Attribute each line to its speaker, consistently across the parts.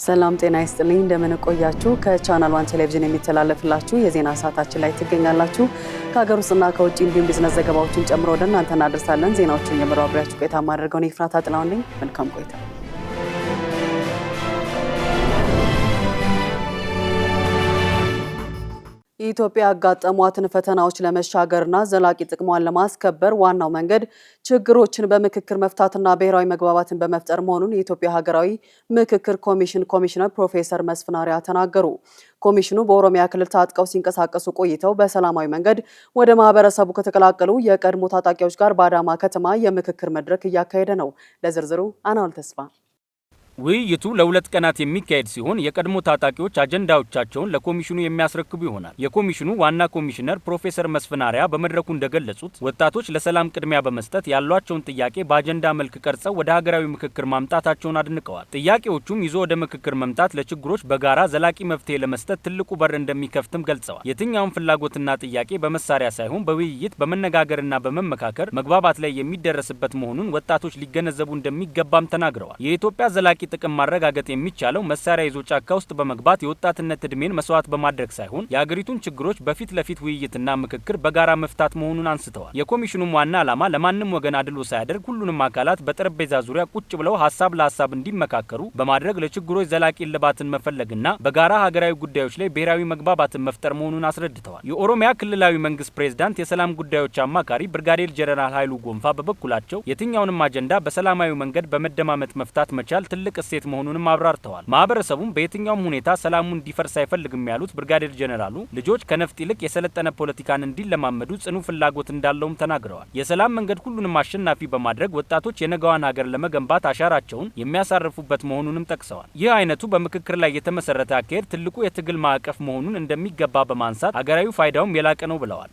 Speaker 1: ሰላም ጤና ይስጥልኝ እንደምን ቆያችሁ ከቻናል 1 ቴሌቪዥን የሚተላለፍላችሁ የዜና ሰዓታችን ላይ ትገኛላችሁ ከሀገር ውስጥና ከውጭ እንዲሁም ቢዝነስ ዘገባዎችን ጨምሮ ወደ እናንተ እናደርሳለን ዜናዎችን የመራው አብራችሁ ቆይታ ማድረገው ነው ይፍራታ ጥላውን ነኝ መልካም ቆይታ ኢትዮጵያ ያጋጠሟትን ፈተናዎች ለመሻገርና ዘላቂ ጥቅሟን ለማስከበር ዋናው መንገድ ችግሮችን በምክክር መፍታትና ብሔራዊ መግባባትን በመፍጠር መሆኑን የኢትዮጵያ ሀገራዊ ምክክር ኮሚሽን ኮሚሽነር ፕሮፌሰር መስፍን አርአያ ተናገሩ። ኮሚሽኑ በኦሮሚያ ክልል ታጥቀው ሲንቀሳቀሱ ቆይተው በሰላማዊ መንገድ ወደ ማህበረሰቡ ከተቀላቀሉ የቀድሞ ታጣቂዎች ጋር በአዳማ ከተማ የምክክር መድረክ እያካሄደ ነው። ለዝርዝሩ አናውል ተስፋ
Speaker 2: ውይይቱ ለሁለት ቀናት የሚካሄድ ሲሆን የቀድሞ ታጣቂዎች አጀንዳዎቻቸውን ለኮሚሽኑ የሚያስረክቡ ይሆናል። የኮሚሽኑ ዋና ኮሚሽነር ፕሮፌሰር መስፍን አርአያ በመድረኩ እንደገለጹት ወጣቶች ለሰላም ቅድሚያ በመስጠት ያሏቸውን ጥያቄ በአጀንዳ መልክ ቀርጸው ወደ ሀገራዊ ምክክር ማምጣታቸውን አድንቀዋል። ጥያቄዎቹም ይዞ ወደ ምክክር መምጣት ለችግሮች በጋራ ዘላቂ መፍትሄ ለመስጠት ትልቁ በር እንደሚከፍትም ገልጸዋል። የትኛውም ፍላጎትና ጥያቄ በመሳሪያ ሳይሆን በውይይት በመነጋገርና በመመካከር መግባባት ላይ የሚደረስበት መሆኑን ወጣቶች ሊገነዘቡ እንደሚገባም ተናግረዋል። የኢትዮጵያ ዘላቂ ጥቅም ማረጋገጥ የሚቻለው መሳሪያ ይዞ ጫካ ውስጥ በመግባት የወጣትነት እድሜን መስዋዕት በማድረግ ሳይሆን የአገሪቱን ችግሮች በፊት ለፊት ውይይትና ምክክር በጋራ መፍታት መሆኑን አንስተዋል። የኮሚሽኑም ዋና ዓላማ ለማንም ወገን አድሎ ሳያደርግ ሁሉንም አካላት በጠረጴዛ ዙሪያ ቁጭ ብለው ሀሳብ ለሀሳብ እንዲመካከሩ በማድረግ ለችግሮች ዘላቂ እልባትን መፈለግና በጋራ ሀገራዊ ጉዳዮች ላይ ብሔራዊ መግባባትን መፍጠር መሆኑን አስረድተዋል። የኦሮሚያ ክልላዊ መንግስት ፕሬዝዳንት የሰላም ጉዳዮች አማካሪ ብርጋዴር ጀነራል ኃይሉ ጎንፋ በበኩላቸው የትኛውንም አጀንዳ በሰላማዊ መንገድ በመደማመጥ መፍታት መቻል ትልቅ እሴት መሆኑንም አብራርተዋል። ማህበረሰቡም በየትኛውም ሁኔታ ሰላሙ እንዲፈርስ አይፈልግም ያሉት ብርጋዴር ጀነራሉ ልጆች ከነፍጥ ይልቅ የሰለጠነ ፖለቲካን እንዲለማመዱ ጽኑ ፍላጎት እንዳለውም ተናግረዋል። የሰላም መንገድ ሁሉንም አሸናፊ በማድረግ ወጣቶች የነገዋን ሀገር ለመገንባት አሻራቸውን የሚያሳርፉበት መሆኑንም ጠቅሰዋል። ይህ አይነቱ በምክክር ላይ የተመሰረተ አካሄድ ትልቁ የትግል ማዕቀፍ መሆኑን እንደሚገባ በማንሳት ሀገራዊ ፋይዳውም የላቀ ነው ብለዋል።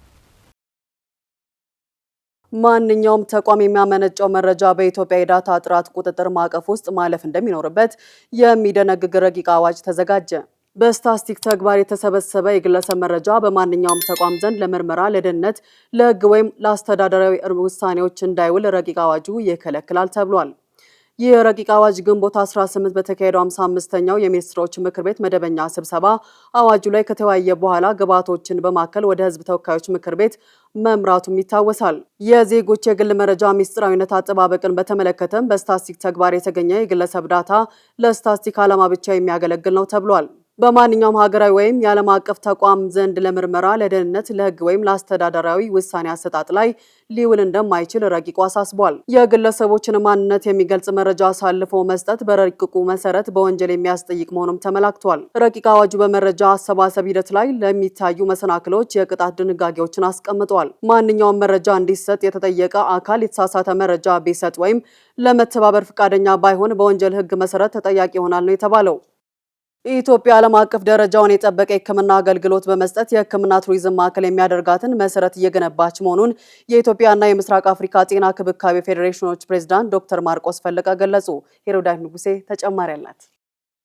Speaker 1: ማንኛውም ተቋም የሚያመነጨው መረጃ በኢትዮጵያ የዳታ ጥራት ቁጥጥር ማዕቀፍ ውስጥ ማለፍ እንደሚኖርበት የሚደነግግ ረቂቅ አዋጅ ተዘጋጀ። በስታቲስቲክ ተግባር የተሰበሰበ የግለሰብ መረጃ በማንኛውም ተቋም ዘንድ ለምርመራ፣ ለደህንነት፣ ለሕግ ወይም ለአስተዳደራዊ ውሳኔዎች እንዳይውል ረቂቅ አዋጁ ይከለክላል ተብሏል። ይህ ረቂቅ አዋጅ ግንቦት 18 በተካሄደው 55ኛው የሚኒስትሮች ምክር ቤት መደበኛ ስብሰባ አዋጁ ላይ ከተወያየ በኋላ ግብዓቶችን በማከል ወደ ሕዝብ ተወካዮች ምክር ቤት መምራቱም ይታወሳል። የዜጎች የግል መረጃ ሚስጥራዊነት አጠባበቅን በተመለከተም በስታቲስቲክ ተግባር የተገኘ የግለሰብ ዳታ ለስታቲስቲክ ዓላማ ብቻ የሚያገለግል ነው ተብሏል። በማንኛውም ሀገራዊ ወይም የዓለም አቀፍ ተቋም ዘንድ ለምርመራ፣ ለደህንነት፣ ለሕግ ወይም ለአስተዳደራዊ ውሳኔ አሰጣጥ ላይ ሊውል እንደማይችል ረቂቁ አሳስቧል። የግለሰቦችን ማንነት የሚገልጽ መረጃ አሳልፎ መስጠት በረቂቁ መሰረት በወንጀል የሚያስጠይቅ መሆኑም ተመላክቷል። ረቂቅ አዋጁ በመረጃ አሰባሰብ ሂደት ላይ ለሚታዩ መሰናክሎች የቅጣት ድንጋጌዎችን አስቀምጧል። ማንኛውም መረጃ እንዲሰጥ የተጠየቀ አካል የተሳሳተ መረጃ ቢሰጥ ወይም ለመተባበር ፈቃደኛ ባይሆን በወንጀል ሕግ መሰረት ተጠያቂ ይሆናል ነው የተባለው። ኢትዮጵያ ዓለም አቀፍ ደረጃውን የጠበቀ የሕክምና አገልግሎት በመስጠት የሕክምና ቱሪዝም ማዕከል የሚያደርጋትን መሰረት እየገነባች መሆኑን የኢትዮጵያና የምስራቅ አፍሪካ ጤና ክብካቤ ፌዴሬሽኖች ፕሬዝዳንት ዶክተር ማርቆስ ፈለቀ ገለጹ። ሄሮዳዊት ንጉሴ ተጨማሪ አላት።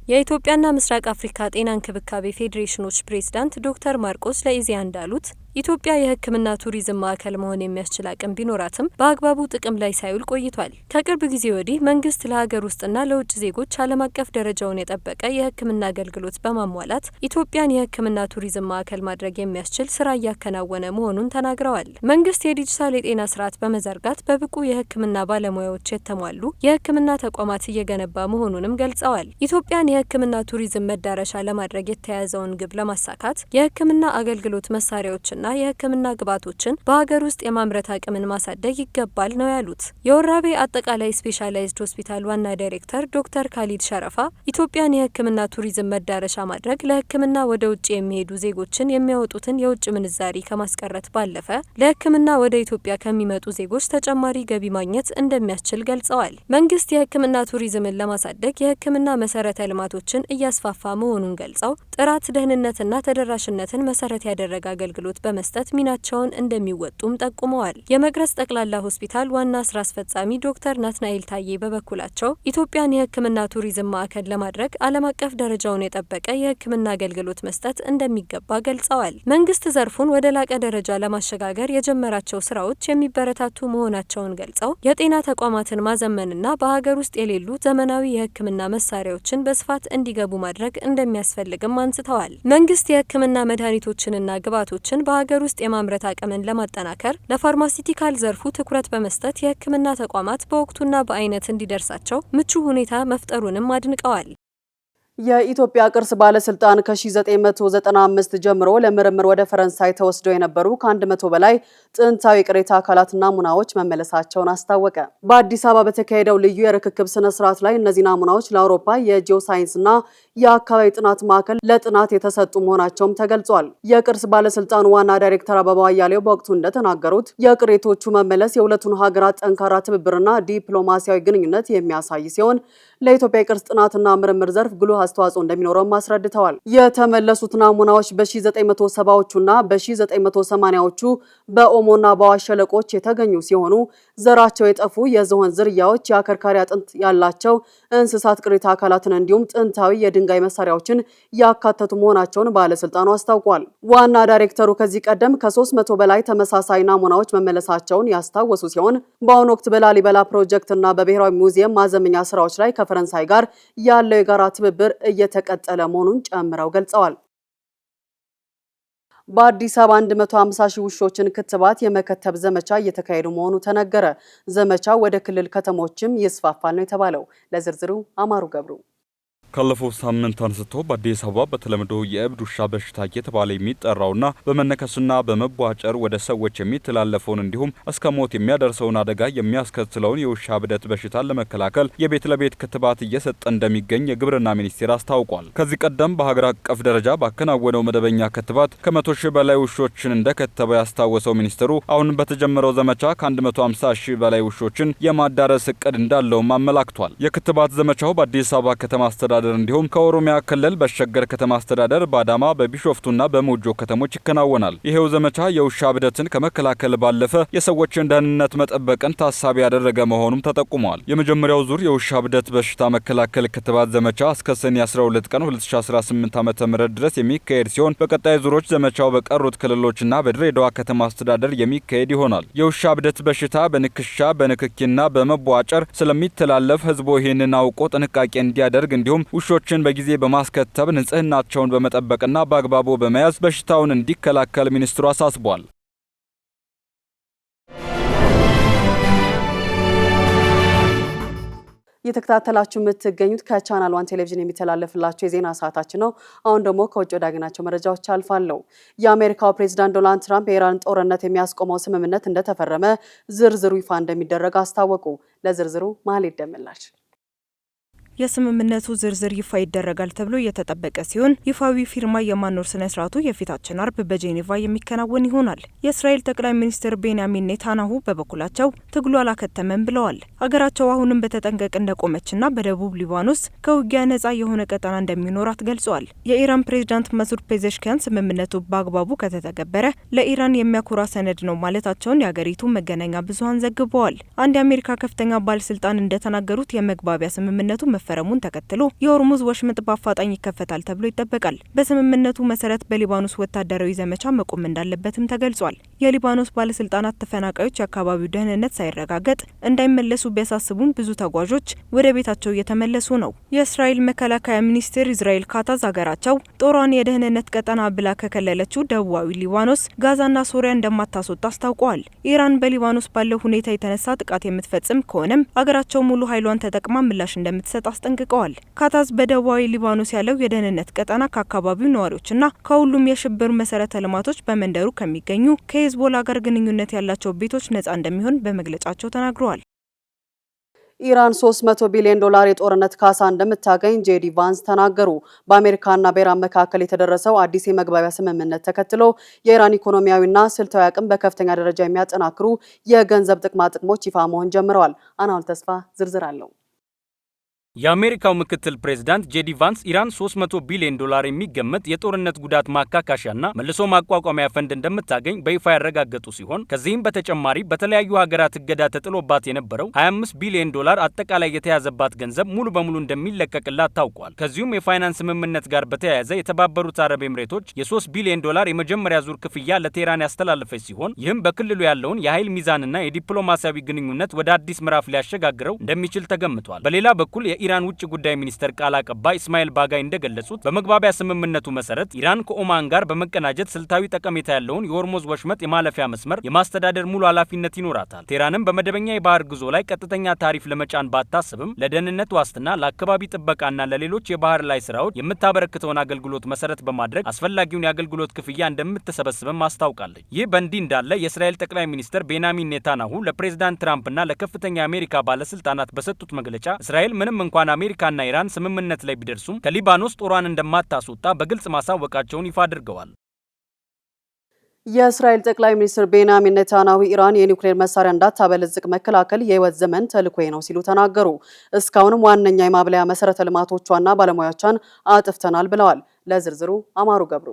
Speaker 3: የኢትዮጵያና ምስራቅ አፍሪካ ጤና ክብካቤ ፌዴሬሽኖች ፕሬዝዳንት ዶክተር ማርቆስ ለኢዜአ እንዳሉት ኢትዮጵያ የሕክምና ቱሪዝም ማዕከል መሆን የሚያስችል አቅም ቢኖራትም በአግባቡ ጥቅም ላይ ሳይውል ቆይቷል። ከቅርብ ጊዜ ወዲህ መንግስት ለሀገር ውስጥና ለውጭ ዜጎች ዓለም አቀፍ ደረጃውን የጠበቀ የሕክምና አገልግሎት በማሟላት ኢትዮጵያን የሕክምና ቱሪዝም ማዕከል ማድረግ የሚያስችል ስራ እያከናወነ መሆኑን ተናግረዋል። መንግስት የዲጂታል የጤና ስርዓት በመዘርጋት በብቁ የሕክምና ባለሙያዎች የተሟሉ የሕክምና ተቋማት እየገነባ መሆኑንም ገልጸዋል። ኢትዮጵያን የሕክምና ቱሪዝም መዳረሻ ለማድረግ የተያያዘውን ግብ ለማሳካት የሕክምና አገልግሎት መሳሪያዎችና የሕክምና ግብዓቶችን በሀገር ውስጥ የማምረት አቅምን ማሳደግ ይገባል ነው ያሉት። የወራቤ አጠቃላይ ስፔሻላይዝድ ሆስፒታል ዋና ዳይሬክተር ዶክተር ካሊድ ሸረፋ ኢትዮጵያን የሕክምና ቱሪዝም መዳረሻ ማድረግ ለሕክምና ወደ ውጭ የሚሄዱ ዜጎችን የሚያወጡትን የውጭ ምንዛሪ ከማስቀረት ባለፈ ለሕክምና ወደ ኢትዮጵያ ከሚመጡ ዜጎች ተጨማሪ ገቢ ማግኘት እንደሚያስችል ገልጸዋል። መንግስት የሕክምና ቱሪዝምን ለማሳደግ የሕክምና መሰረተ ልማቶችን እያስፋፋ መሆኑን ገልጸው ጥራት፣ ደህንነትና ተደራሽነትን መሰረት ያደረገ አገልግሎት በመስጠት ሚናቸውን እንደሚወጡም ጠቁመዋል። የመቅረዝ ጠቅላላ ሆስፒታል ዋና ስራ አስፈጻሚ ዶክተር ናትናኤል ታዬ በበኩላቸው ኢትዮጵያን የሕክምና ቱሪዝም ማዕከል ለማድረግ ዓለም አቀፍ ደረጃውን የጠበቀ የሕክምና አገልግሎት መስጠት እንደሚገባ ገልጸዋል። መንግስት ዘርፉን ወደ ላቀ ደረጃ ለማሸጋገር የጀመራቸው ስራዎች የሚበረታቱ መሆናቸውን ገልጸው የጤና ተቋማትን ማዘመንና በሀገር ውስጥ የሌሉ ዘመናዊ የሕክምና መሳሪያዎችን በስፋት እንዲገቡ ማድረግ እንደሚያስፈልግም አንስተዋል። መንግስት የሕክምና መድኃኒቶችንና ግብዓቶችን በሀገር ውስጥ የማምረት አቅምን ለማጠናከር ለፋርማሲቲካል ዘርፉ ትኩረት በመስጠት የሕክምና ተቋማት በወቅቱና በአይነት እንዲደርሳቸው ምቹ ሁኔታ መፍጠሩንም አድንቀዋል።
Speaker 1: የኢትዮጵያ ቅርስ ባለስልጣን ከ1995 ጀምሮ ለምርምር ወደ ፈረንሳይ ተወስደው የነበሩ ከ100 በላይ ጥንታዊ ቅሪተ አካላት ናሙናዎች መመለሳቸውን አስታወቀ። በአዲስ አበባ በተካሄደው ልዩ የርክክብ ስነ ስርዓት ላይ እነዚህ ናሙናዎች ለአውሮፓ የጂኦ ሳይንስና የአካባቢ ጥናት ማዕከል ለጥናት የተሰጡ መሆናቸውም ተገልጿል። የቅርስ ባለስልጣኑ ዋና ዳይሬክተር አበባው አያሌው በወቅቱ እንደተናገሩት የቅሪቶቹ መመለስ የሁለቱን ሀገራት ጠንካራ ትብብርና ዲፕሎማሲያዊ ግንኙነት የሚያሳይ ሲሆን ለኢትዮጵያ የቅርስ ጥናትና ምርምር ዘርፍ ጉልህ አስተዋጽኦ እንደሚኖረው አስረድተዋል። የተመለሱት ናሙናዎች በ1970ዎቹና በ1980ዎቹ በኦሞና በአዋሽ ሸለቆች የተገኙ ሲሆኑ ዘራቸው የጠፉ የዝሆን ዝርያዎች፣ የአከርካሪ አጥንት ያላቸው እንስሳት ቅሪተ አካላትን እንዲሁም ጥንታዊ የድንጋይ መሳሪያዎችን ያካተቱ መሆናቸውን ባለስልጣኑ አስታውቋል። ዋና ዳይሬክተሩ ከዚህ ቀደም ከ300 በላይ ተመሳሳይ ናሙናዎች መመለሳቸውን ያስታወሱ ሲሆን በአሁኑ ወቅት በላሊበላ ፕሮጀክትና በብሔራዊ ሙዚየም ማዘመኛ ስራዎች ላይ ከፈረንሳይ ጋር ያለው የጋራ ትብብር እየተቀጠለ መሆኑን ጨምረው ገልጸዋል። በአዲስ አበባ 150 ሺህ ውሾችን ክትባት የመከተብ ዘመቻ እየተካሄደ መሆኑ ተነገረ። ዘመቻው ወደ ክልል ከተሞችም ይስፋፋል ነው የተባለው። ለዝርዝሩ አማሩ ገብሩ።
Speaker 4: ካለፈው ሳምንት አንስቶ በአዲስ አበባ በተለምዶ የእብድ ውሻ በሽታ እየተባለ የሚጠራውና በመነከስና በመቧጨር ወደ ሰዎች የሚተላለፈውን እንዲሁም እስከ ሞት የሚያደርሰውን አደጋ የሚያስከትለውን የውሻ እብደት በሽታን ለመከላከል የቤት ለቤት ክትባት እየሰጠ እንደሚገኝ የግብርና ሚኒስቴር አስታውቋል። ከዚህ ቀደም በሀገር አቀፍ ደረጃ ባከናወነው መደበኛ ክትባት ከ100 ሺህ በላይ ውሾችን እንደከተበ ያስታወሰው ሚኒስትሩ አሁን በተጀመረው ዘመቻ ከ150 ሺህ በላይ ውሾችን የማዳረስ እቅድ እንዳለውም አመላክቷል። የክትባት ዘመቻው በአዲስ አበባ ከተማ አስተዳደር እንዲሁም ከኦሮሚያ ክልል በሸገር ከተማ አስተዳደር በአዳማ በቢሾፍቱና በሞጆ ከተሞች ይከናወናል። ይሄው ዘመቻ የውሻ እብደትን ከመከላከል ባለፈ የሰዎችን ደህንነት መጠበቅን ታሳቢ ያደረገ መሆኑም ተጠቁሟል። የመጀመሪያው ዙር የውሻ እብደት በሽታ መከላከል ክትባት ዘመቻ እስከ ሰኔ 12 ቀን 2018 ዓ.ም ድረስ የሚካሄድ ሲሆን በቀጣይ ዙሮች ዘመቻው በቀሩት ክልሎችና በድሬዳዋ ከተማ አስተዳደር የሚካሄድ ይሆናል። የውሻ እብደት በሽታ በንክሻ በንክኪና በመቧጨር ስለሚተላለፍ ህዝቡ ይህንን አውቆ ጥንቃቄ እንዲያደርግ እንዲሁም ውሾችን በጊዜ በማስከተብ ንጽህናቸውን በመጠበቅና በአግባቡ በመያዝ በሽታውን እንዲከላከል ሚኒስትሩ አሳስቧል።
Speaker 1: እየተከታተላችሁ የምትገኙት ከቻናል 1 ቴሌቪዥን የሚተላለፍላችሁ የዜና ሰዓታችን ነው። አሁን ደግሞ ከውጭ ወዳገኛቸው መረጃዎች አልፋለሁ። የአሜሪካው ፕሬዝዳንት ዶናልድ ትራምፕ የኢራን ጦርነት የሚያስቆመው ስምምነት እንደተፈረመ ዝርዝሩ ይፋ እንደሚደረግ አስታወቁ። ለዝርዝሩ መሀል ይደመላል።
Speaker 5: የስምምነቱ ዝርዝር ይፋ ይደረጋል ተብሎ እየተጠበቀ ሲሆን ይፋዊ ፊርማ የማኖር ስነ ስርዓቱ የፊታችን አርብ በጄኔቫ የሚከናወን ይሆናል። የእስራኤል ጠቅላይ ሚኒስትር ቤንያሚን ኔታንያሁ በበኩላቸው ትግሉ አላከተመም ብለዋል። ሀገራቸው አሁንም በተጠንቀቅ እንደቆመችና በደቡብ ሊባኖስ ከውጊያ ነጻ የሆነ ቀጠና እንደሚኖራት ገልጸዋል። የኢራን ፕሬዝዳንት መሱድ ፔዜሽኪያን ስምምነቱ በአግባቡ ከተተገበረ ለኢራን የሚያኮራ ሰነድ ነው ማለታቸውን የሀገሪቱ መገናኛ ብዙኃን ዘግበዋል። አንድ የአሜሪካ ከፍተኛ ባለስልጣን እንደተናገሩት የመግባቢያ ስምምነቱ መፈረሙን ተከትሎ የሆርሙዝ ወሽመጥ በአፋጣኝ ይከፈታል ተብሎ ይጠበቃል። በስምምነቱ መሰረት በሊባኖስ ወታደራዊ ዘመቻ መቆም እንዳለበትም ተገልጿል። የሊባኖስ ባለስልጣናት ተፈናቃዮች የአካባቢው ደህንነት ሳይረጋገጥ እንዳይመለሱ ቢያሳስቡም ብዙ ተጓዦች ወደ ቤታቸው እየተመለሱ ነው። የእስራኤል መከላከያ ሚኒስቴር እስራኤል ካታዝ ሀገራቸው ጦሯን የደህንነት ቀጠና ብላ ከከለለችው ደቡባዊ ሊባኖስ፣ ጋዛና ሶሪያ እንደማታስወጣ አስታውቀዋል። ኢራን በሊባኖስ ባለው ሁኔታ የተነሳ ጥቃት የምትፈጽም ከሆነም ሀገራቸው ሙሉ ኃይሏን ተጠቅማ ምላሽ እንደምትሰጥ አስጠንቅቀዋል። ካታዝ በደቡባዊ ሊባኖስ ያለው የደህንነት ቀጠና ከአካባቢው ነዋሪዎችና ከሁሉም የሽብር መሰረተ ልማቶች በመንደሩ ከሚገኙ ከሂዝቦላ ጋር ግንኙነት ያላቸው ቤቶች ነጻ እንደሚሆን በመግለጫቸው ተናግረዋል።
Speaker 1: ኢራን $300 ቢሊዮን የጦርነት ካሳ እንደምታገኝ ጄዲ ቫንስ ተናገሩ። በአሜሪካና በኢራን መካከል የተደረሰው አዲስ የመግባቢያ ስምምነት ተከትሎ የኢራን ኢኮኖሚያዊና ስልታዊ አቅም በከፍተኛ ደረጃ የሚያጠናክሩ የገንዘብ ጥቅማ ጥቅሞች ይፋ መሆን ጀምረዋል። አናውል ተስፋ ዝርዝር አለው።
Speaker 2: የአሜሪካው ምክትል ፕሬዝዳንት ጄዲ ቫንስ ኢራን $300 ቢሊዮን የሚገመት የጦርነት ጉዳት ማካካሻና መልሶ ማቋቋሚያ ፈንድ እንደምታገኝ በይፋ ያረጋገጡ ሲሆን ከዚህም በተጨማሪ በተለያዩ ሀገራት እገዳ ተጥሎባት የነበረው $25 ቢሊዮን አጠቃላይ የተያዘባት ገንዘብ ሙሉ በሙሉ እንደሚለቀቅላት ታውቋል። ከዚሁም የፋይናንስ ስምምነት ጋር በተያያዘ የተባበሩት አረብ ኤምሬቶች የ$3 ቢሊዮን የመጀመሪያ ዙር ክፍያ ለቴህራን ያስተላለፈች ሲሆን ይህም በክልሉ ያለውን የኃይል ሚዛንና የዲፕሎማሲያዊ ግንኙነት ወደ አዲስ ምዕራፍ ሊያሸጋግረው እንደሚችል ተገምቷል። በሌላ በኩል የኢራን ውጭ ጉዳይ ሚኒስተር ቃል አቀባይ እስማኤል ባጋይ እንደገለጹት በመግባቢያ ስምምነቱ መሰረት ኢራን ከኦማን ጋር በመቀናጀት ስልታዊ ጠቀሜታ ያለውን የሆርሙዝ ወሽመጥ የማለፊያ መስመር የማስተዳደር ሙሉ ኃላፊነት ይኖራታል። ቴህራንም በመደበኛ የባህር ጉዞ ላይ ቀጥተኛ ታሪፍ ለመጫን ባታስብም ለደህንነት ዋስትና፣ ለአካባቢ ጥበቃና ለሌሎች የባህር ላይ ስራዎች የምታበረክተውን አገልግሎት መሰረት በማድረግ አስፈላጊውን የአገልግሎት ክፍያ እንደምትሰበስብም አስታውቃለች። ይህ በእንዲህ እንዳለ የእስራኤል ጠቅላይ ሚኒስትር ቤንያሚን ኔታንያሁ ለፕሬዝዳንት ትራምፕና ለከፍተኛ የአሜሪካ ባለስልጣናት በሰጡት መግለጫ እስራኤል ምንም እንኳን አሜሪካና ኢራን ስምምነት ላይ ቢደርሱም ከሊባኖስ ጦሯን እንደማታስወጣ በግልጽ ማሳወቃቸውን ይፋ አድርገዋል።
Speaker 1: የእስራኤል ጠቅላይ ሚኒስትር ቤንያሚን ኔታንያሁ ኢራን የኒውክሌር መሳሪያ እንዳታበለጽግ መከላከል የህይወት ዘመን ተልዕኮዬ ነው ሲሉ ተናገሩ። እስካሁንም ዋነኛ የማብለያ መሰረተ ልማቶቿና ባለሙያዎቿን አጥፍተናል ብለዋል። ለዝርዝሩ አማሩ ገብሩ።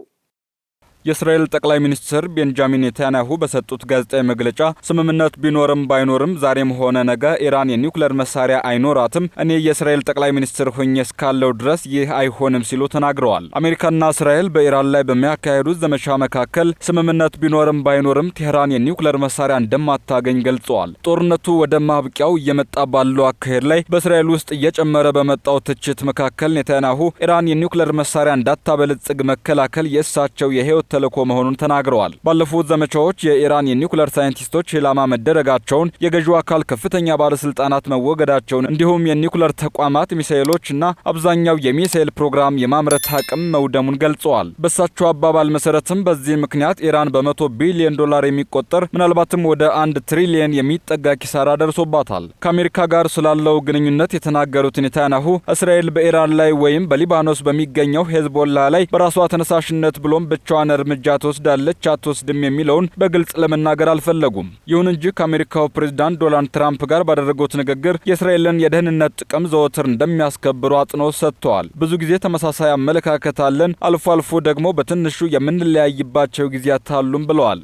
Speaker 4: የእስራኤል ጠቅላይ ሚኒስትር ቤንጃሚን ኔታንያሁ በሰጡት ጋዜጣዊ መግለጫ ስምምነት ቢኖርም ባይኖርም ዛሬም ሆነ ነገ ኢራን የኒውክሌር መሳሪያ አይኖራትም፣ እኔ የእስራኤል ጠቅላይ ሚኒስትር ሆኜ እስካለው ድረስ ይህ አይሆንም ሲሉ ተናግረዋል። አሜሪካና እስራኤል በኢራን ላይ በሚያካሄዱት ዘመቻ መካከል ስምምነት ቢኖርም ባይኖርም ቴህራን የኒውክሌር መሳሪያ እንደማታገኝ ገልጸዋል። ጦርነቱ ወደ ማብቂያው እየመጣ ባለው አካሄድ ላይ በእስራኤል ውስጥ እየጨመረ በመጣው ትችት መካከል ኔታንያሁ ኢራን የኒውክሌር መሳሪያ እንዳታበለጽግ መከላከል የእሳቸው የህይወት ተልዕኮ መሆኑን ተናግረዋል። ባለፉት ዘመቻዎች የኢራን የኒውክሌር ሳይንቲስቶች ኢላማ መደረጋቸውን፣ የገዢው አካል ከፍተኛ ባለስልጣናት መወገዳቸውን እንዲሁም የኒውክሌር ተቋማት ሚሳኤሎችና አብዛኛው የሚሳኤል ፕሮግራም የማምረት አቅም መውደሙን ገልጸዋል። በእሳቸው አባባል መሰረትም በዚህ ምክንያት ኢራን $100 ቢሊዮን የሚቆጠር ምናልባትም ወደ 1 ትሪሊየን የሚጠጋ ኪሳራ ደርሶባታል። ከአሜሪካ ጋር ስላለው ግንኙነት የተናገሩት ኔታንያሁ እስራኤል በኢራን ላይ ወይም በሊባኖስ በሚገኘው ሄዝቦላ ላይ በራሷ ተነሳሽነት ብሎም ብቻዋን እርምጃ ትወስዳለች አትወስድም የሚለውን በግልጽ ለመናገር አልፈለጉም። ይሁን እንጂ ከአሜሪካው ፕሬዝዳንት ዶናልድ ትራምፕ ጋር ባደረጉት ንግግር የእስራኤልን የደህንነት ጥቅም ዘወትር እንደሚያስከብሩ አጽንኦት ሰጥተዋል። ብዙ ጊዜ ተመሳሳይ አመለካከት አለን፣ አልፎ አልፎ ደግሞ በትንሹ የምንለያይባቸው ጊዜያት አሉም ብለዋል።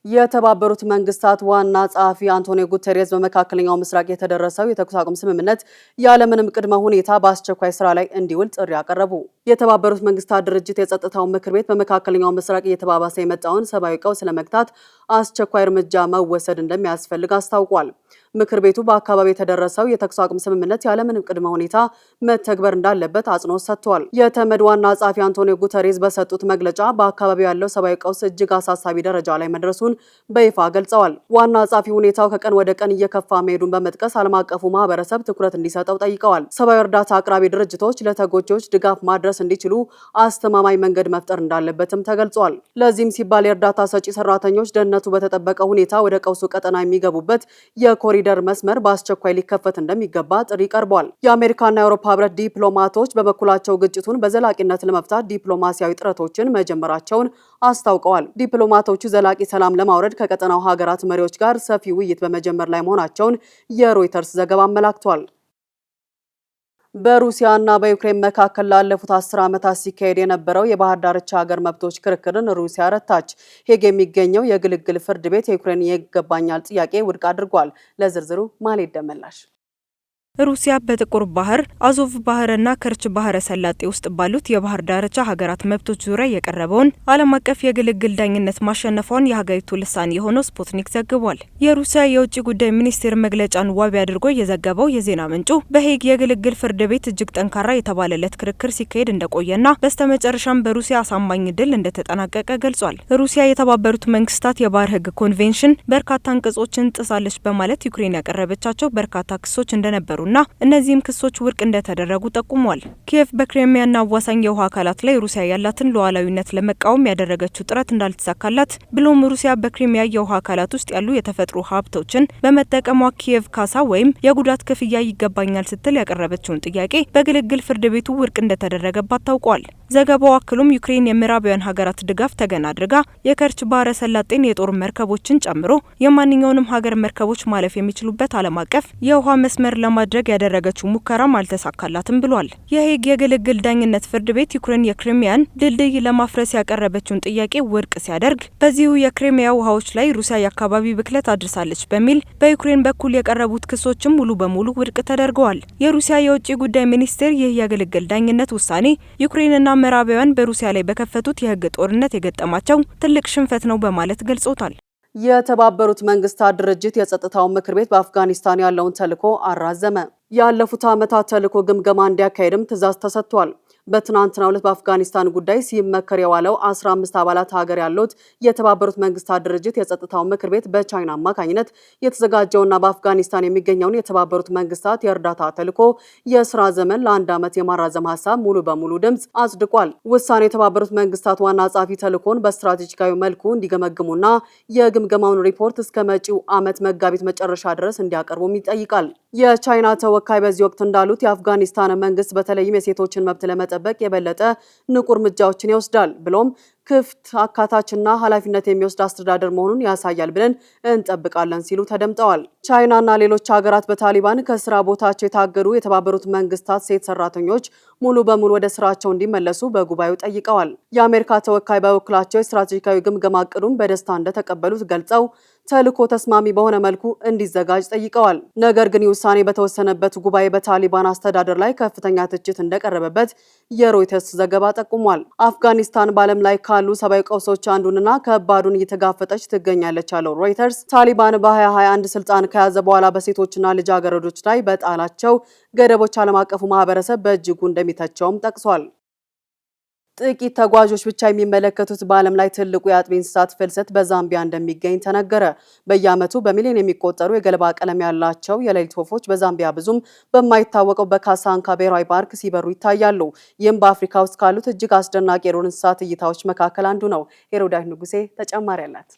Speaker 1: የተባበሩት መንግስታት ዋና ጸሐፊ አንቶኒዮ ጉተሬዝ በመካከለኛው ምስራቅ የተደረሰው የተኩስ አቁም ስምምነት ያለምንም ቅድመ ሁኔታ በአስቸኳይ ስራ ላይ እንዲውል ጥሪ አቀረቡ። የተባበሩት መንግስታት ድርጅት የጸጥታው ምክር ቤት በመካከለኛው ምስራቅ እየተባባሰ የመጣውን ሰብአዊ ቀውስ ለመግታት አስቸኳይ እርምጃ መወሰድ እንደሚያስፈልግ አስታውቋል። ምክር ቤቱ በአካባቢ የተደረሰው የተኩስ አቁም ስምምነት ያለምንም ቅድመ ሁኔታ መተግበር እንዳለበት አጽንኦት ሰጥቷል። የተመድ ዋና ጸሐፊ አንቶኒዮ ጉተሬዝ በሰጡት መግለጫ በአካባቢው ያለው ሰብአዊ ቀውስ እጅግ አሳሳቢ ደረጃ ላይ መድረሱን በይፋ ገልጸዋል። ዋና ጸሐፊ ሁኔታው ከቀን ወደ ቀን እየከፋ መሄዱን በመጥቀስ ዓለም አቀፉ ማህበረሰብ ትኩረት እንዲሰጠው ጠይቀዋል። ሰብአዊ እርዳታ አቅራቢ ድርጅቶች ለተጎጂዎች ድጋፍ ማድረስ እንዲችሉ አስተማማኝ መንገድ መፍጠር እንዳለበትም ተገልጿል። ለዚህም ሲባል የእርዳታ ሰጪ ሰራተኞች ደህንነቱ በተጠበቀ ሁኔታ ወደ ቀውሱ ቀጠና የሚገቡበት የኮሪደር መስመር በአስቸኳይ ሊከፈት እንደሚገባ ጥሪ ቀርቧል። የአሜሪካና የአውሮፓ ህብረት ዲፕሎማቶች በበኩላቸው ግጭቱን በዘላቂነት ለመፍታት ዲፕሎማሲያዊ ጥረቶችን መጀመራቸውን አስታውቀዋል። ዲፕሎማቶቹ ዘላቂ ሰላም ለማውረድ ከቀጠናው ሀገራት መሪዎች ጋር ሰፊ ውይይት በመጀመር ላይ መሆናቸውን የሮይተርስ ዘገባ አመላክቷል። በሩሲያና በዩክሬን መካከል ላለፉት 10 ዓመታት ሲካሄድ የነበረው የባህር ዳርቻ ሀገር መብቶች ክርክርን ሩሲያ ረታች። ሄግ የሚገኘው የግልግል ፍርድ ቤት የዩክሬን ይገባኛል ጥያቄ ውድቅ አድርጓል። ለዝርዝሩ ማሌት ደመላሽ።
Speaker 5: ሩሲያ በጥቁር ባህር፣ አዞቭ ባህርና ከርች ባህረ ሰላጤ ውስጥ ባሉት የባህር ዳርቻ ሀገራት መብቶች ዙሪያ የቀረበውን ዓለም አቀፍ የግልግል ዳኝነት ማሸነፏን የሀገሪቱ ልሳን የሆነው ስፑትኒክ ዘግቧል። የሩሲያ የውጭ ጉዳይ ሚኒስቴር መግለጫን ዋቢ አድርጎ የዘገበው የዜና ምንጩ በሄግ የግልግል ፍርድ ቤት እጅግ ጠንካራ የተባለለት ክርክር ሲካሄድ እንደቆየና በስተመጨረሻም በሩሲያ አሳማኝ ድል እንደተጠናቀቀ ገልጿል። ሩሲያ የተባበሩት መንግስታት የባህር ህግ ኮንቬንሽን በርካታ አንቀጾችን ጥሳለች በማለት ዩክሬን ያቀረበቻቸው በርካታ ክሶች እንደነበሩ እንደነበሩና እነዚህም ክሶች ውድቅ እንደተደረጉ ጠቁሟል። ኪየቭ በክሪሚያና አዋሳኝ የውሃ አካላት ላይ ሩሲያ ያላትን ሉዓላዊነት ለመቃወም ያደረገችው ጥረት እንዳልተሳካላት ብሎም ሩሲያ በክሪሚያ የውሃ አካላት ውስጥ ያሉ የተፈጥሮ ሀብቶችን በመጠቀሟ ኪየቭ ካሳ ወይም የጉዳት ክፍያ ይገባኛል ስትል ያቀረበችውን ጥያቄ በግልግል ፍርድ ቤቱ ውድቅ እንደተደረገባት ታውቋል። ዘገባው አክሎም ዩክሬን የምዕራባውያን ሀገራት ድጋፍ ተገን አድርጋ የከርች ባህረ ሰላጤን የጦር መርከቦችን ጨምሮ የማንኛውንም ሀገር መርከቦች ማለፍ የሚችሉበት ዓለም አቀፍ የውሃ መስመር ለማድረግ ያደረገችው ሙከራም አልተሳካላትም ብሏል። የሄግ የግልግል ዳኝነት ፍርድ ቤት ዩክሬን የክሪሚያን ድልድይ ለማፍረስ ያቀረበችውን ጥያቄ ውድቅ ሲያደርግ በዚሁ የክሪሚያ ውሃዎች ላይ ሩሲያ የአካባቢ ብክለት አድርሳለች በሚል በዩክሬን በኩል የቀረቡት ክሶችም ሙሉ በሙሉ ውድቅ ተደርገዋል። የሩሲያ የውጭ ጉዳይ ሚኒስቴር ይህ የግልግል ዳኝነት ውሳኔ ዩክሬንና ምዕራባውያን በሩሲያ ላይ በከፈቱት የህግ ጦርነት የገጠማቸው ትልቅ ሽንፈት ነው በማለት ገልጾታል።
Speaker 1: የተባበሩት መንግስታት ድርጅት የጸጥታው ምክር ቤት በአፍጋኒስታን ያለውን ተልዕኮ አራዘመ። ያለፉት ዓመታት ተልዕኮ ግምገማ እንዲያካሄድም ትዕዛዝ ተሰጥቷል። በትናንትናው ዕለት በአፍጋኒስታን ጉዳይ ሲመከር የዋለው 15 አባላት ሀገር ያሉት የተባበሩት መንግስታት ድርጅት የጸጥታው ምክር ቤት በቻይና አማካኝነት የተዘጋጀውና በአፍጋኒስታን የሚገኘውን የተባበሩት መንግስታት የእርዳታ ተልዕኮ የስራ ዘመን ለ1 ዓመት የማራዘም ሀሳብ ሙሉ በሙሉ ድምጽ አጽድቋል። ውሳኔው የተባበሩት መንግስታት ዋና ጸሐፊ ተልዕኮን በስትራቴጂካዊ መልኩ እንዲገመግሙና የግምገማውን ሪፖርት እስከ መጪው ዓመት መጋቢት መጨረሻ ድረስ እንዲያቀርቡም ይጠይቃል። የቻይና ተወካይ በዚህ ወቅት እንዳሉት የአፍጋኒስታን መንግስት በተለይም የሴቶችን መብት ለመጠበቅ የበለጠ ንቁ እርምጃዎችን ይወስዳል ብሎም ክፍት አካታችና ኃላፊነት የሚወስድ አስተዳደር መሆኑን ያሳያል ብለን እንጠብቃለን ሲሉ ተደምጠዋል። ቻይናና ሌሎች ሀገራት በታሊባን ከስራ ቦታቸው የታገዱ የተባበሩት መንግስታት ሴት ሰራተኞች ሙሉ በሙሉ ወደ ስራቸው እንዲመለሱ በጉባኤው ጠይቀዋል። የአሜሪካ ተወካይ በበኩላቸው የስትራቴጂካዊ ግምገማ እቅዱን በደስታ እንደተቀበሉት ገልጸው ተልዕኮ ተስማሚ በሆነ መልኩ እንዲዘጋጅ ጠይቀዋል። ነገር ግን ውሳኔ በተወሰነበት ጉባኤ በታሊባን አስተዳደር ላይ ከፍተኛ ትችት እንደቀረበበት የሮይተርስ ዘገባ ጠቁሟል። አፍጋኒስታን በዓለም ላይ ካሉ ሰብአዊ ቀውሶች አንዱንና ከባዱን እየተጋፈጠች ትገኛለች ያለው ሮይተርስ ታሊባን በ2021 ስልጣን ከያዘ በኋላ በሴቶችና ልጃገረዶች ላይ በጣላቸው ገደቦች ዓለም አቀፉ ማህበረሰብ በእጅጉ እንደሚተቸውም ጠቅሷል። ጥቂት ተጓዦች ብቻ የሚመለከቱት በዓለም ላይ ትልቁ የአጥቢ እንስሳት ፍልሰት በዛምቢያ እንደሚገኝ ተነገረ። በየዓመቱ በሚሊዮን የሚቆጠሩ የገለባ ቀለም ያላቸው የሌሊት ወፎች በዛምቢያ ብዙም በማይታወቀው በካሳንካ ብሔራዊ ፓርክ ሲበሩ ይታያሉ። ይህም በአፍሪካ ውስጥ ካሉት እጅግ አስደናቂ የዱር እንስሳት እይታዎች መካከል አንዱ ነው። ሄሮዳይ ንጉሴ ተጨማሪ አላት።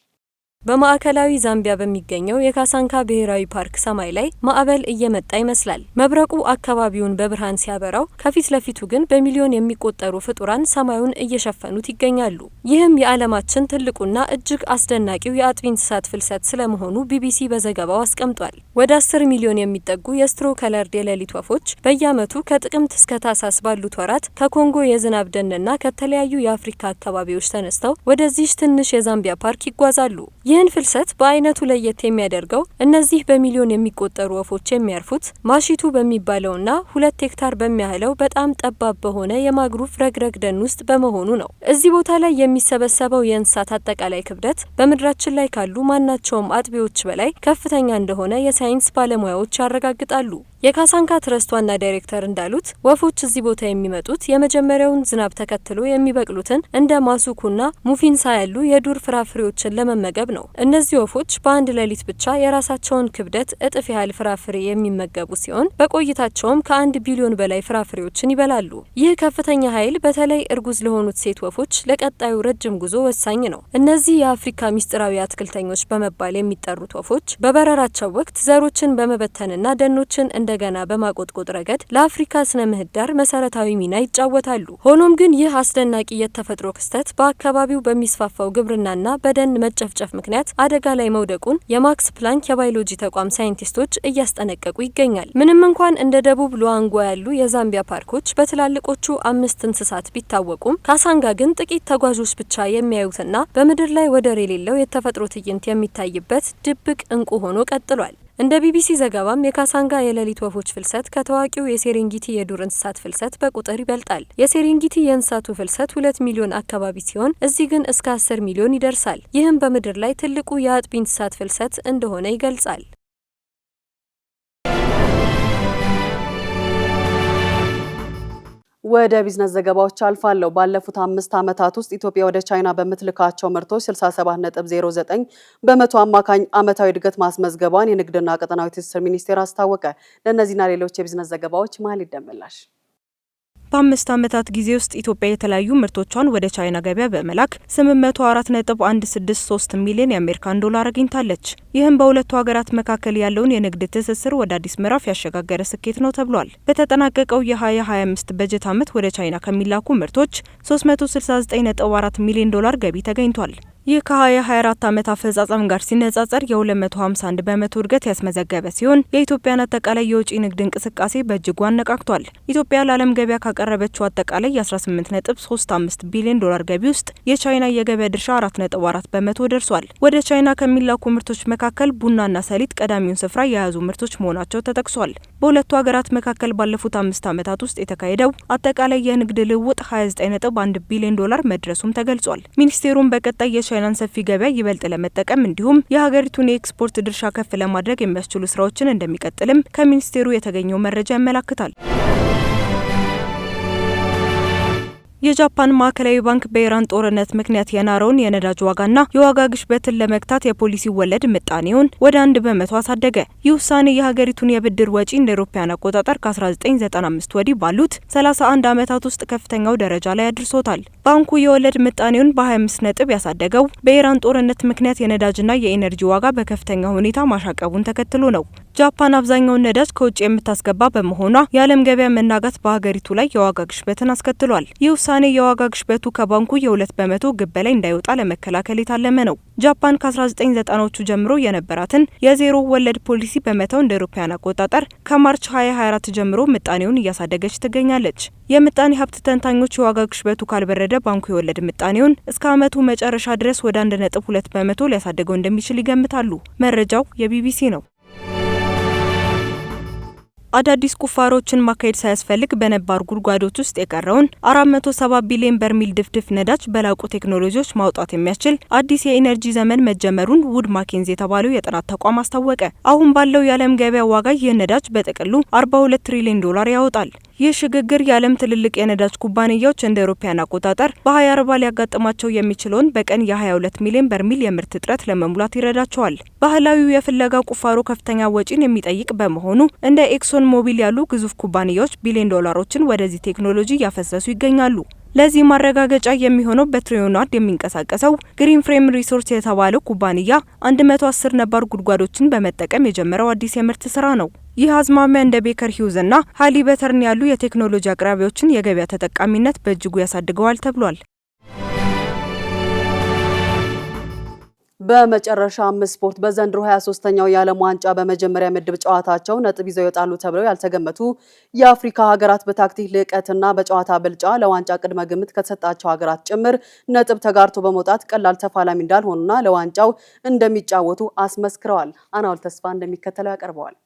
Speaker 3: በማዕከላዊ ዛምቢያ በሚገኘው የካሳንካ ብሔራዊ ፓርክ ሰማይ ላይ ማዕበል እየመጣ ይመስላል። መብረቁ አካባቢውን በብርሃን ሲያበራው፣ ከፊት ለፊቱ ግን በሚሊዮን የሚቆጠሩ ፍጡራን ሰማዩን እየሸፈኑት ይገኛሉ። ይህም የዓለማችን ትልቁና እጅግ አስደናቂው የአጥቢ እንስሳት ፍልሰት ስለመሆኑ ቢቢሲ በዘገባው አስቀምጧል። ወደ 10 ሚሊዮን የሚጠጉ የስትሮ ከለርድ የሌሊት ወፎች በየዓመቱ ከጥቅምት እስከ ታህሳስ ባሉት ወራት ከኮንጎ የዝናብ ደንና ከተለያዩ የአፍሪካ አካባቢዎች ተነስተው ወደዚህ ትንሽ የዛምቢያ ፓርክ ይጓዛሉ። ይህን ፍልሰት በአይነቱ ለየት የሚያደርገው እነዚህ በሚሊዮን የሚቆጠሩ ወፎች የሚያርፉት ማሺቱ በሚባለውና 2 ሄክታር በሚያህለው በጣም ጠባብ በሆነ የማግሩቭ ረግረግ ደን ውስጥ በመሆኑ ነው። እዚህ ቦታ ላይ የሚሰበሰበው የእንስሳት አጠቃላይ ክብደት በምድራችን ላይ ካሉ ማናቸውም አጥቢዎች በላይ ከፍተኛ እንደሆነ የሳይንስ ባለሙያዎች ያረጋግጣሉ። የካሳንካ ትረስት ዋና ዳይሬክተር እንዳሉት ወፎች እዚህ ቦታ የሚመጡት የመጀመሪያውን ዝናብ ተከትሎ የሚበቅሉትን እንደ ማሱኩና ሙፊንሳ ያሉ የዱር ፍራፍሬዎችን ለመመገብ ነው። እነዚህ ወፎች በአንድ ሌሊት ብቻ የራሳቸውን ክብደት እጥፍ ያህል ፍራፍሬ የሚመገቡ ሲሆን በቆይታቸውም ከ1 ቢሊዮን በላይ ፍራፍሬዎችን ይበላሉ። ይህ ከፍተኛ ኃይል በተለይ እርጉዝ ለሆኑት ሴት ወፎች ለቀጣዩ ረጅም ጉዞ ወሳኝ ነው። እነዚህ የአፍሪካ ሚስጥራዊ አትክልተኞች በመባል የሚጠሩት ወፎች በበረራቸው ወቅት ዘሮችን በመበተንና ደኖችን እንደገና በማቆጥቆጥ ረገድ ለአፍሪካ ስነ ምህዳር መሰረታዊ ሚና ይጫወታሉ። ሆኖም ግን ይህ አስደናቂ የተፈጥሮ ክስተት በአካባቢው በሚስፋፋው ግብርናና በደን መጨፍጨፍ ምክንያት አደጋ ላይ መውደቁን የማክስ ፕላንክ የባዮሎጂ ተቋም ሳይንቲስቶች እያስጠነቀቁ ይገኛል። ምንም እንኳን እንደ ደቡብ ሉዋንጓ ያሉ የዛምቢያ ፓርኮች በትላልቆቹ 5 እንስሳት ቢታወቁም ካሳንጋ ግን ጥቂት ተጓዦች ብቻ የሚያዩትና በምድር ላይ ወደር የሌለው የተፈጥሮ ትዕይንት የሚታይበት ድብቅ እንቁ ሆኖ ቀጥሏል። እንደ ቢቢሲ ዘገባም የካሳንጋ የሌሊት ወፎች ፍልሰት ከታዋቂው የሴሬንጊቲ የዱር እንስሳት ፍልሰት በቁጥር ይበልጣል። የሴሬንጊቲ የእንስሳቱ ፍልሰት 2 ሚሊዮን አካባቢ ሲሆን እዚህ ግን እስከ 10 ሚሊዮን ይደርሳል። ይህም በምድር ላይ ትልቁ የአጥቢ እንስሳት ፍልሰት እንደሆነ ይገልጻል።
Speaker 1: ወደ ቢዝነስ ዘገባዎች አልፋለሁ። ባለፉት 5 ዓመታት ውስጥ ኢትዮጵያ ወደ ቻይና በምትልካቸው ምርቶች 67.09 በመቶ አማካኝ ዓመታዊ እድገት ማስመዝገቧን የንግድና ቀጠናዊ ትስስር ሚኒስቴር አስታወቀ። ለእነዚህና ሌሎች የቢዝነስ ዘገባዎች መሀል ይደመላሽ።
Speaker 5: በ5 ዓመታት ጊዜ ውስጥ ኢትዮጵያ የተለያዩ ምርቶቿን ወደ ቻይና ገበያ በመላክ 804.163 ሚሊዮን የአሜሪካን ዶላር አግኝታለች። ይህም በሁለቱ ሀገራት መካከል ያለውን የንግድ ትስስር ወደ አዲስ ምዕራፍ ያሸጋገረ ስኬት ነው ተብሏል። በተጠናቀቀው የ2025 በጀት ዓመት ወደ ቻይና ከሚላኩ ምርቶች 369.4 ሚሊዮን ዶላር ገቢ ተገኝቷል። ይህ ከ2024 ዓመት አፈጻጸም ጋር ሲነጻጸር የ251 በመቶ እድገት ያስመዘገበ ሲሆን የኢትዮጵያን አጠቃላይ የውጭ ንግድ እንቅስቃሴ በእጅጉ አነቃቅቷል። ኢትዮጵያ ለዓለም ገበያ ካቀረበችው አጠቃላይ የ18.35 ቢሊዮን ዶላር ገቢ ውስጥ የቻይና የገበያ ድርሻ 4.4 በመቶ ደርሷል። ወደ ቻይና ከሚላኩ ምርቶች መካከል ቡናና ሰሊጥ ቀዳሚውን ስፍራ የያዙ ምርቶች መሆናቸው ተጠቅሷል። በሁለቱ ሀገራት መካከል ባለፉት 5 ዓመታት ውስጥ የተካሄደው አጠቃላይ የንግድ ልውውጥ 29.1 ቢሊዮን ዶላር መድረሱም ተገልጿል። ሚኒስቴሩም በቀጣይ የቻይናን ሰፊ ገበያ ይበልጥ ለመጠቀም እንዲሁም የሀገሪቱን የኤክስፖርት ድርሻ ከፍ ለማድረግ የሚያስችሉ ስራዎችን እንደሚቀጥልም ከሚኒስቴሩ የተገኘው መረጃ ያመለክታል። የጃፓን ማዕከላዊ ባንክ በኢራን ጦርነት ምክንያት የናረውን የነዳጅ ዋጋና የዋጋ ግሽበትን ለመግታት የፖሊሲ ወለድ ምጣኔውን ወደ 1 በመቶ አሳደገ። ይህ ውሳኔ የሀገሪቱን የብድር ወጪ እንደ አውሮፓውያን አቆጣጠር ከ1995 ወዲህ ባሉት 31 ዓመታት ውስጥ ከፍተኛው ደረጃ ላይ አድርሶታል። ባንኩ የወለድ ምጣኔውን በ25 ነጥብ ያሳደገው በኢራን ጦርነት ምክንያት የነዳጅና የኢነርጂ ዋጋ በከፍተኛ ሁኔታ ማሻቀቡን ተከትሎ ነው። ጃፓን አብዛኛውን ነዳጅ ከውጭ የምታስገባ በመሆኗ የዓለም ገበያ መናጋት በሀገሪቱ ላይ የዋጋ ግሽበትን አስከትሏል። ይህ ውሳኔ የዋጋ ግሽበቱ ከባንኩ የ2 በመቶ ግብ በላይ እንዳይወጣ ለመከላከል የታለመ ነው። ጃፓን ከ1990ዎቹ ጀምሮ የነበራትን የዜሮ ወለድ ፖሊሲ በመተው እንደ አውሮፓውያን አቆጣጠር ከማርች 2024 ጀምሮ ምጣኔውን እያሳደገች ትገኛለች። የምጣኔ ሀብት ተንታኞች የዋጋ ግሽበቱ ካልበረደ ባንኩ የወለድ ምጣኔውን እስከ ዓመቱ መጨረሻ ድረስ ወደ 1.2 በመቶ ሊያሳድገው እንደሚችል ይገምታሉ። መረጃው የቢቢሲ ነው። አዳዲስ ቁፋሮችን ማካሄድ ሳያስፈልግ በነባር ጉድጓዶች ውስጥ የቀረውን 470 ቢሊዮን በርሚል ድፍድፍ ነዳጅ በላቁ ቴክኖሎጂዎች ማውጣት የሚያስችል አዲስ የኢነርጂ ዘመን መጀመሩን ውድ ማኬንዚ የተባለው የጥናት ተቋም አስታወቀ። አሁን ባለው የዓለም ገበያ ዋጋ ይህ ነዳጅ በጥቅሉ 42 ትሪሊዮን ዶላር ያወጣል። ይህ ሽግግር የዓለም ትልልቅ የነዳጅ ኩባንያዎች እንደ አውሮፓውያን አቆጣጠር በ2040 ሊያጋጥማቸው የሚችለውን በቀን የ22 ሚሊዮን በርሚል የምርት እጥረት ለመሙላት ይረዳቸዋል። ባህላዊው የፍለጋ ቁፋሮ ከፍተኛ ወጪን የሚጠይቅ በመሆኑ እንደ ኤክሶን ሞቢል ያሉ ግዙፍ ኩባንያዎች ቢሊዮን ዶላሮችን ወደዚህ ቴክኖሎጂ እያፈሰሱ ይገኛሉ። ለዚህ ማረጋገጫ የሚሆነው በትሪዮናድ የሚንቀሳቀሰው ግሪን ፍሬም ሪሶርስ የተባለው ኩባንያ 110 ነባር ጉድጓዶችን በመጠቀም የጀመረው አዲስ የምርት ስራ ነው። ይህ አዝማሚያ እንደ ቤከር ሂውዝ እና ሃሊበተርን ያሉ የቴክኖሎጂ አቅራቢዎችን የገበያ ተጠቃሚነት በእጅጉ ያሳድገዋል ተብሏል።
Speaker 1: በመጨረሻም ስፖርት በዘንድሮ 23ኛው የዓለም ዋንጫ በመጀመሪያ ምድብ ጨዋታቸው ነጥብ ይዘው ይወጣሉ ተብለው ያልተገመቱ የአፍሪካ ሀገራት በታክቲክ ልዕቀትና በጨዋታ ብልጫ ለዋንጫ ቅድመ ግምት ከተሰጣቸው ሀገራት ጭምር ነጥብ ተጋርቶ በመውጣት ቀላል ተፋላሚ እንዳልሆኑና ለዋንጫው እንደሚጫወቱ አስመስክረዋል። አናውል ተስፋ እንደሚከተለው ያቀርበዋል።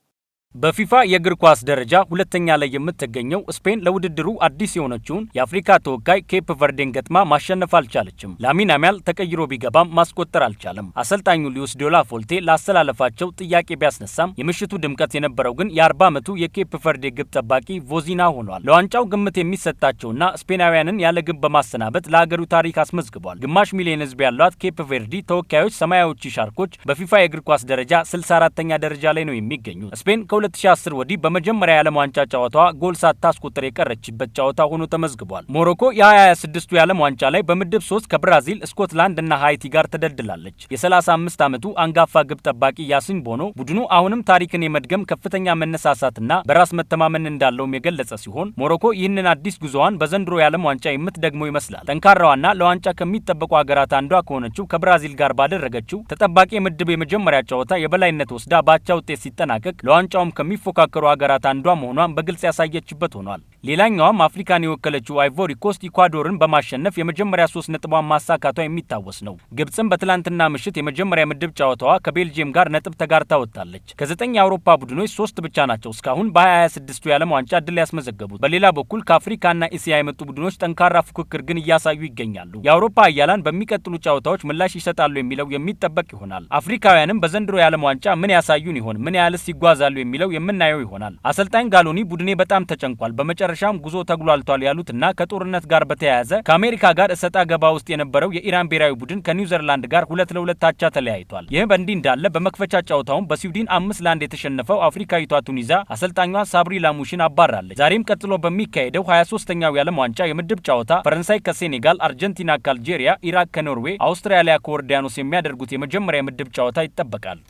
Speaker 2: በፊፋ የእግር ኳስ ደረጃ ሁለተኛ ላይ የምትገኘው ስፔን ለውድድሩ አዲስ የሆነችውን የአፍሪካ ተወካይ ኬፕ ቨርዴን ገጥማ ማሸነፍ አልቻለችም። ላሚን ያማል ተቀይሮ ቢገባም ማስቆጠር አልቻለም። አሰልጣኙ ሉዊስ ዴላ ፎልቴ ላስተላለፋቸው ጥያቄ ቢያስነሳም የምሽቱ ድምቀት የነበረው ግን የ40 ዓመቱ የኬፕ ቨርዴ ግብ ጠባቂ ቮዚና ሆኗል። ለዋንጫው ግምት የሚሰጣቸውና ስፔናውያንን ያለ ግብ በማሰናበት ለሀገሩ ታሪክ አስመዝግቧል። ግማሽ ሚሊዮን ሕዝብ ያሏት ኬፕ ቨርዲ ተወካዮች ሰማያዊዎቹ ሻርኮች በፊፋ የእግር ኳስ ደረጃ 64ኛ ደረጃ ላይ ነው የሚገኙት። ስፔን 2010 ወዲህ በመጀመሪያ የዓለም ዋንጫ ጨዋታዋ ጎል ሳታስቆጥር የቀረችበት ጨዋታ ሆኖ ተመዝግቧል። ሞሮኮ የ2026 የዓለም ዋንጫ ላይ በምድብ 3 ከብራዚል፣ ስኮትላንድ እና ሃይቲ ጋር ተደልድላለች። የ35 ዓመቱ አንጋፋ ግብ ጠባቂ ያሲን ቦኖ ቡድኑ አሁንም ታሪክን የመድገም ከፍተኛ መነሳሳትና በራስ መተማመን እንዳለውም የገለጸ ሲሆን ሞሮኮ ይህንን አዲስ ጉዞዋን በዘንድሮ የዓለም ዋንጫ የምትደግመው ይመስላል። ጠንካራዋና ለዋንጫ ከሚጠበቁ ሀገራት አንዷ ከሆነችው ከብራዚል ጋር ባደረገችው ተጠባቂ የምድብ የመጀመሪያ ጨዋታ የበላይነት ወስዳ ባቻ ውጤት ሲጠናቀቅ ለዋንጫው ከሚፎካከሩ ሀገራት አንዷ መሆኗን በግልጽ ያሳየችበት ሆኗል። ሌላኛዋም አፍሪካን የወከለችው አይቮሪ ኮስት ኢኳዶርን በማሸነፍ የመጀመሪያ 3 ነጥቧን ማሳካቷ የሚታወስ ነው። ግብጽም በትላንትና ምሽት የመጀመሪያ ምድብ ጨዋታዋ ከቤልጂየም ጋር ነጥብ ተጋርታ ወጥታለች። ከ9 የአውሮፓ ቡድኖች 3 ብቻ ናቸው እስካሁን በ2026 የዓለም ዋንጫ ድል ያስመዘገቡት። በሌላ በኩል ከአፍሪካና እስያ የመጡ ቡድኖች ጠንካራ ፉክክር ግን እያሳዩ ይገኛሉ። የአውሮፓ ኃያላን በሚቀጥሉ ጨዋታዎች ምላሽ ይሰጣሉ የሚለው የሚጠበቅ ይሆናል። አፍሪካውያንም በዘንድሮ የዓለም ዋንጫ ምን ያሳዩን ይሆን? ምን ያህልስ ይጓዛሉ የሚለው የምናየው ይሆናል። አሰልጣኝ ጋሎኒ ቡድኔ በጣም ተጨንቋል፣ በመጨረሻ በመጨረሻም ጉዞ ተጉላልቷል ያሉትና ከጦርነት ጋር በተያያዘ ከአሜሪካ ጋር እሰጣ ገባ ውስጥ የነበረው የኢራን ብሔራዊ ቡድን ከኒውዚላንድ ጋር 2-2 አቻ ተለያይቷል። ይህ በእንዲህ እንዳለ በመክፈቻ ጨዋታውን በስዊድን 5-1 የተሸነፈው አፍሪካዊቷ ቱኒዚያ አሰልጣኟ ሳብሪ ላሙሽን አባራለች። ዛሬም ቀጥሎ በሚካሄደው 23ኛው የዓለም ዋንጫ የምድብ ጨዋታ ፈረንሳይ ከሴኔጋል፣ አርጀንቲና ከአልጄሪያ፣ ኢራቅ ከኖርዌይ፣ አውስትራሊያ ከዮርዳኖስ የሚያደርጉት የመጀመሪያ የምድብ ጨዋታ ይጠበቃል።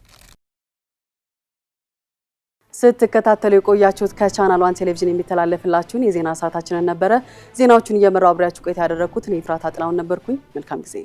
Speaker 1: ስትከታተሉ የቆያችሁት ከቻናል 1 ቴሌቪዥን የሚተላለፍላችሁን የዜና ሰዓታችንን ነበረ። ዜናዎቹን እየመራው አብሬያችሁ ቆይታ ያደረኩት እኔ ፍራታ ጥላውን ነበርኩኝ። መልካም ጊዜ